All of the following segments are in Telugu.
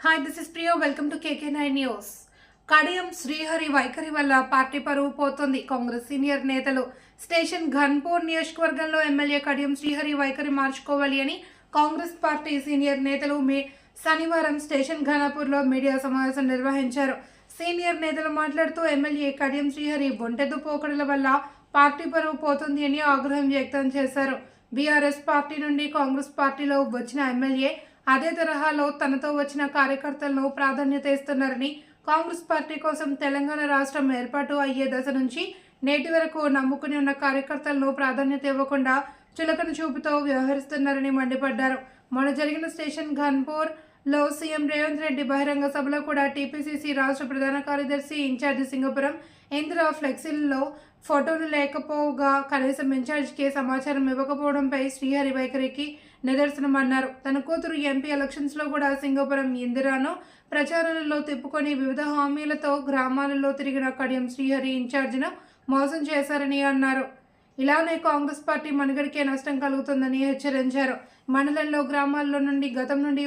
Hi, this is Priya. Welcome to KK9 News. Kadiyam Srihari వైఖరి వల్ల పార్టీ పరువు పోతుంది. కాంగ్రెస్ సీనియర్ నేతలు స్టేషన్ ఘన్పూర్ నియోజకవర్గంలో ఎమ్మెల్యే కడియం శ్రీహరి వైఖరి మార్చుకోవాలి అని కాంగ్రెస్ పార్టీ సీనియర్ నేతలు శనివారం స్టేషన్ ఘనపూర్లో మీడియా సమావేశం నిర్వహించారు. సీనియర్ నేతలు మాట్లాడుతూ ఎమ్మెల్యే కడియం శ్రీహరి ఒంటెద్దు పోకడల వల్ల పార్టీ పరువు పోతుంది అని ఆగ్రహం వ్యక్తం చేశారు. బీఆర్ఎస్ పార్టీ నుండి కాంగ్రెస్ పార్టీలో వచ్చిన ఎమ్మెల్యే అదే తరహాలో తనతో వచ్చిన కార్యకర్తలను ప్రాధాన్యత ఇస్తున్నారని, కాంగ్రెస్ పార్టీ కోసం తెలంగాణ రాష్ట్రం ఏర్పాటు అయ్యే దశ నుంచి నేటి వరకు నమ్ముకుని ఉన్న కార్యకర్తలను ప్రాధాన్యత ఇవ్వకుండా చులకన చూపుతో వ్యవహరిస్తున్నారని మండిపడ్డారు. మొన్న జరిగిన స్టేషన్ ఘన్పూర్లో సీఎం రేవంత్ రెడ్డి బహిరంగ సభలో కూడా టీపీసీసీ రాష్ట్ర ప్రధాన కార్యదర్శి ఇన్ఛార్జి సింగపురం ఇందిరా ఫ్లెక్సీల్లో ఫోటోలు లేకపోగా కనీసం ఇన్ఛార్జికి సమాచారం ఇవ్వకపోవడంపై శ్రీహరి వైఖరికి నిదర్శనమన్నారు. తన కూతురు ఎంపీ ఎలక్షన్స్లో కూడా సింగపురం ఇందిరాను ప్రచారాలలో తిప్పుకొని వివిధ హామీలతో గ్రామాలలో తిరిగిన కడియం శ్రీహరి ఇన్ఛార్జిను మోసం చేశారని అన్నారు. ఇలానే కాంగ్రెస్ పార్టీ మనుగడికే నష్టం కలుగుతుందని హెచ్చరించారు. మండలంలో గ్రామాల్లో నుండి గతం నుండి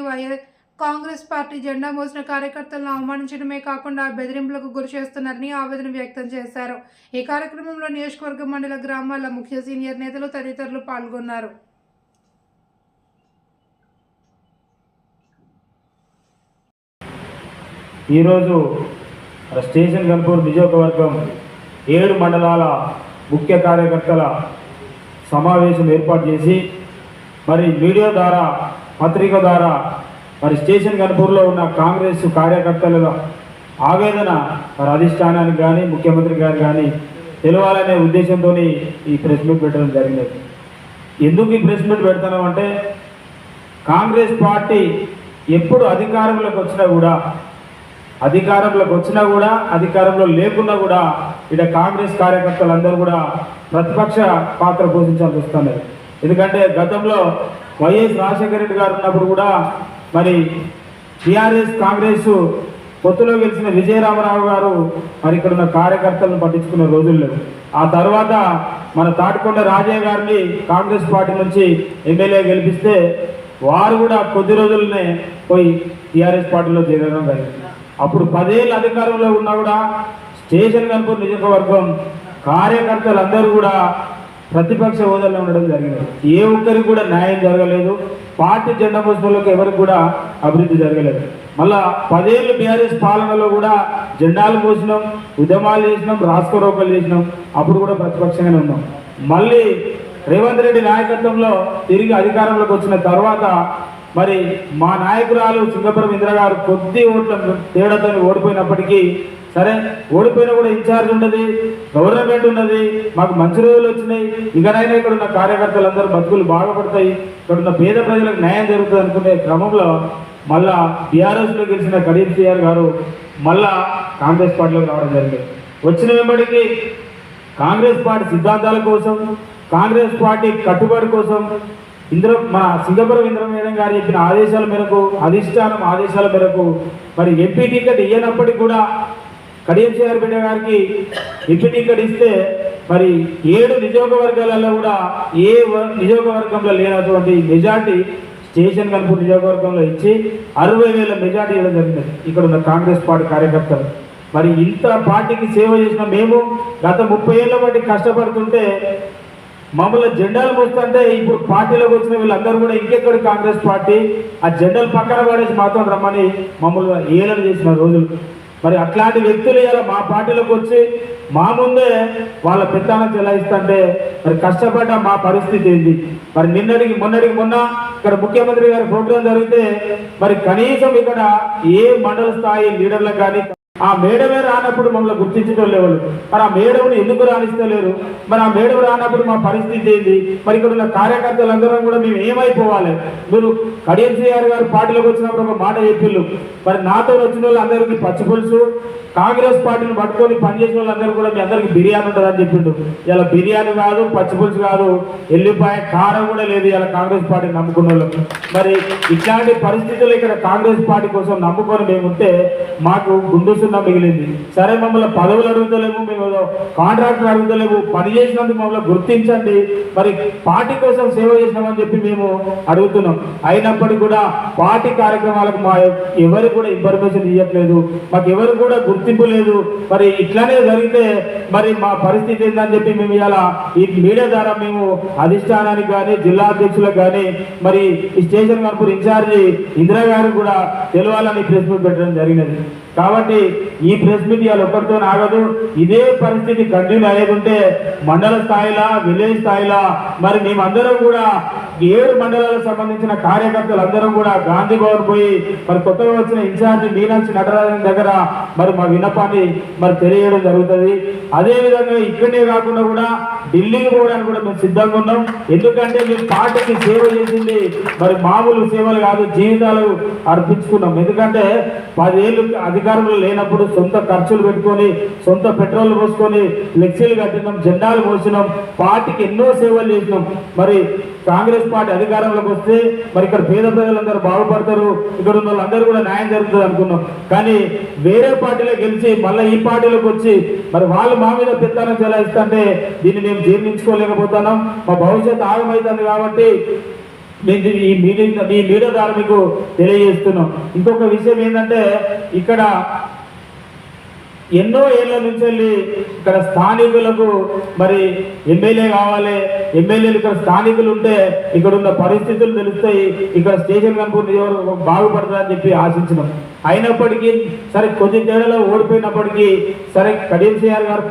కాంగ్రెస్ పార్టీ జెండా మోసిన కార్యకర్తలను అవమానించడమే కాకుండా బెదిరింపులకు గురి చేస్తున్నారని ఆవేదన వ్యక్తం చేశారు. ఈ కార్యక్రమంలో నియోజకవర్గ మండల గ్రామాల ముఖ్య సీనియర్ నేతలు తదితరులు పాల్గొన్నారు. ఈరోజు స్టేషన్ ఘన్పూర్ నియోజకవర్గం 7 మండలాల ముఖ్య కార్యకర్తల సమావేశం ఏర్పాటు చేసి మరి మీడియా ద్వారా పత్రిక ద్వారా మరి స్టేషన్ ఘన్పూర్లో ఉన్న కాంగ్రెస్ కార్యకర్తల ఆవేదన మరి అధిష్టానానికి కానీ ముఖ్యమంత్రి గారు కానీ తెలవాలనే ఉద్దేశంతో ఈ ప్రెస్ మీట్ పెట్టడం జరిగినది. ఎందుకు ఈ ప్రెస్ మీట్ పెడతామంటే కాంగ్రెస్ పార్టీ ఎప్పుడు అధికారంలోకి వచ్చినా కూడా అధికారంలో లేకున్నా కూడా ఇక్కడ కాంగ్రెస్ కార్యకర్తలందరూ కూడా ప్రతిపక్ష పాత్ర పోషించాల్సి వస్తున్నారు. ఎందుకంటే గతంలో వైఎస్ రాజశేఖర రెడ్డి గారు ఉన్నప్పుడు కూడా మరి టీఆర్ఎస్ కాంగ్రెస్ పొత్తులో గెలిచిన విజయరామరావు గారు మరి ఇక్కడ ఉన్న కార్యకర్తలను పట్టించుకున్న రోజుల్లో ఆ తర్వాత మన తాటికొండ రాజయ్య గారిని కాంగ్రెస్ పార్టీ నుంచి ఎమ్మెల్యే గెలిపిస్తే వారు కూడా కొద్ది రోజులనే పోయి టీఆర్ఎస్ పార్టీలో చేరడం జరిగింది. అప్పుడు 10 ఏళ్ళ అధికారంలో ఉన్నా కూడా స్టేషన్ ఘన్పూర్ నియోజకవర్గం కార్యకర్తలందరూ కూడా ప్రతిపక్ష హోదాలో ఉండడం జరిగింది. ఏ ఒక్కరికి కూడా న్యాయం జరగలేదు. పార్టీ జెండా మోసంలోకి ఎవరికి కూడా అభివృద్ధి జరగలేదు. మళ్ళా 10 ఏళ్ళు బీఆర్ఎస్ పాలనలో కూడా జెండాలు మోసినాం, ఉద్యమాలు చేసినాం, రాసుకోరోకలు చేసినాం. అప్పుడు కూడా ప్రతిపక్షంగానే ఉన్నాం. మళ్ళీ రేవంత్ రెడ్డి నాయకత్వంలో తిరిగి అధికారంలోకి వచ్చిన తర్వాత మరి మా నాయకురాలు సింగపురం ఇందిరా గారు కొద్ది ఓట్ల తేడాతో ఓడిపోయినప్పటికీ సరే ఓడిపోయినా కూడా ఇన్ఛార్జ్ ఉన్నది, గవర్నమెంట్ ఉన్నది, మాకు మంచి రోజులు వచ్చినాయి, ఇకనైనా ఇక్కడ ఉన్న కార్యకర్తలందరూ బతుకులు బాగుపడతాయి, ఇక్కడ ఉన్న పేద ప్రజలకు న్యాయం జరుగుతుంది అనుకునే క్రమంలో మళ్ళా బీఆర్ఎస్లో గెలిచిన కడియం శ్రీహరి గారు మళ్ళా కాంగ్రెస్ పార్టీలోకి రావడం జరిగింది. వచ్చిన వెంబడికి కాంగ్రెస్ పార్టీ సిద్ధాంతాల కోసం, కాంగ్రెస్ పార్టీ కట్టుబడి కోసం మన సింగపురం ఇంద్ర మేడం గారు చెప్పిన ఆదేశాల మేరకు, అధిష్టానం ఆదేశాల మేరకు మరి ఎంపీ టికెట్ ఇయ్యనప్పటికీ కూడా కడియం శ్రీహరి బిడ్డ గారికి ఎంపీ టికెట్ ఇస్తే మరి 7 నియోజకవర్గాలలో కూడా ఏ నియోజకవర్గంలో లేనటువంటి మెజార్టీ స్టేషన్ ఘన్పూర్ నియోజకవర్గంలో ఇచ్చి 60,000 మెజార్టీ ఇవ్వడం జరిగింది ఇక్కడ ఉన్న కాంగ్రెస్ పార్టీ కార్యకర్తలు. మరి ఇంత పార్టీకి సేవ చేసిన మేము గత 30 ఏళ్ళ బట్టి కష్టపడుతుంటే మమ్మల్ని జెండాలు మోస్తుంటే ఇప్పుడు పార్టీలోకి వచ్చిన వీళ్ళందరూ కూడా ఇంకెక్కడి కాంగ్రెస్ పార్టీ ఆ జెండాలు పక్కన పడేసి మాతో రమ్మని మమ్మల్ని ఏలన చేసిన రోజులు. మరి అట్లాంటి వ్యక్తులు ఇలా మా పార్టీలోకి వచ్చి మా ముందే వాళ్ళ పెత్తనం చెలాయిస్తుంటే మరి కష్టపడ్డ మా పరిస్థితి ఏంటి? మరి మొన్నటికి మొన్న ఇక్కడ ముఖ్యమంత్రి గారి ప్రోగ్రాం జరిగితే మరి కనీసం ఇక్కడ ఏ మండల స్థాయి లీడర్లకు కానీ ఆ మేడమే రానప్పుడు మమ్మల్ని గుర్తించడం లేవు. మరి ఆ మేడముని ఎందుకు రాణిస్తలేరు? మరి ఆ మేడం రానప్పుడు మా పరిస్థితి ఏంది? మరి ఇక్కడ ఉన్న కార్యకర్తలందరం కూడా మేము ఏమైపోవాలి? మీరు కడియం శ్రీహరి గారు పార్టీలోకి వచ్చినప్పుడు ఒక మాట చెప్పిళ్ళు, మరి నాతో వచ్చిన వాళ్ళందరికీ పచ్చి పులుసు, కాంగ్రెస్ పార్టీని పట్టుకొని పనిచేసిన వాళ్ళందరూ కూడా మీ అందరికి బిర్యానీ ఉంటుందని చెప్పిండు. ఇలా బిర్యానీ కాదు, పచ్చి పులుసు కాదు, ఎల్లిపాయ కారం కూడా లేదు ఇలా కాంగ్రెస్ పార్టీని నమ్ముకున్న వాళ్ళకి. మరి ఇట్లాంటి పరిస్థితులు ఇక్కడ కాంగ్రెస్ పార్టీ కోసం నమ్ముకొని మేము ఉంటే మాకు గుండు కూర్చున్నాం మిగిలింది. సరే మమ్మల్ని పదవులు అడుగుతలేము, మేము కాంట్రాక్టర్ అడుగుతలేము, పని చేసినందుకు మమ్మల్ని గుర్తించండి, మరి పార్టీ కోసం సేవ చేసినామని చెప్పి మేము అడుగుతున్నాం. అయినప్పటికీ కూడా పార్టీ కార్యక్రమాలకు మా ఎవరు కూడా ఇన్ఫర్మేషన్ ఇవ్వట్లేదు, మాకు ఎవరు కూడా గుర్తింపు లేదు. మరి ఇట్లానే జరిగితే మరి మా పరిస్థితి ఏందని చెప్పి మేము ఇలా ఈ మీడియా ద్వారా మేము అధిష్టానానికి కానీ జిల్లా అధ్యక్షులకు కానీ మరి ఈ స్టేషన్ కనుపూర్ ఇన్ఛార్జి ఇందిరా గారు కూడా తెలవాలని ప్రెస్ మీట్ పెట్టడం జరిగినది. కాబట్టి ఈ ప్రెస్ మీట్ ఇవాళ ఒక్కరితో ఆగదు. ఇదే పరిస్థితి కంటిన్యూ అయ్యేది ఉంటే మండల స్థాయిలో విలేజ్ స్థాయిలో మరి మేమందరం కూడా 7 మండలాలకు సంబంధించిన కార్యకర్తలు అందరం కూడా గాంధీ భవన్ పోయి మరి కొత్తగా వచ్చిన ఇన్ఛార్జి మీనాక్షి నటరాజన్ దగ్గర మరి మా విన్నపాన్ని మరి తెలియజేయడం జరుగుతుంది. అదేవిధంగా ఇక్కడనే కాకుండా కూడా ఢిల్లీకి పోవడానికి కూడా మేము సిద్ధంగా ఉన్నాం. ఎందుకంటే మేము పార్టీకి సేవ చేసింది మరి మామూలు సేవలు కాదు, జీవితాలు అర్పించుకున్నాం. ఎందుకంటే 10 ఏళ్ళు అధికారంలో లేనప్పుడు సొంత ఖర్చులు పెట్టుకొని సొంత పెట్రోల్ పోసుకొని ఫ్లెక్సీలు కట్టినాం, జెండాలు మోసినాం, పార్టీకి ఎన్నో సేవలు చేసినాం. మరి కాంగ్రెస్ పార్టీ అధికారంలోకి వస్తే మరి ఇక్కడ పేద ప్రజలందరూ బాగుపడతారు, ఇక్కడ ఉన్న వాళ్ళందరూ కూడా న్యాయం జరుగుతుంది అనుకున్నాం. కానీ వేరే పార్టీలో గెలిచి మళ్ళీ ఈ పార్టీలోకి వచ్చి మరి వాళ్ళు మా మీద పెత్తనం చెలాయిస్తుంటే దీన్ని మేము జీర్ణించుకోలేకపోతున్నాం. మా భవిష్యత్తు ఆగమవుతుంది. కాబట్టి నేను ఈ మీడియా ద్వారా మీకు తెలియజేస్తున్నాం. ఇంకొక విషయం ఏంటంటే ఇక్కడ ఎన్నో ఏళ్ల నుంచి వెళ్ళి ఇక్కడ స్థానికులకు మరి ఎమ్మెల్యే కావాలి, ఎమ్మెల్యేలు ఇక్కడ స్థానికులు ఉంటే ఇక్కడ ఉన్న పరిస్థితులు తెలుస్తాయి, ఇక్కడ స్టేషన్ కనుక బాగుపడతారని చెప్పి ఆశించినాం. అయినప్పటికీ సరే కొద్ది తేడాలో ఓడిపోయినప్పటికీ సరే కడియం సిఆర్ గారు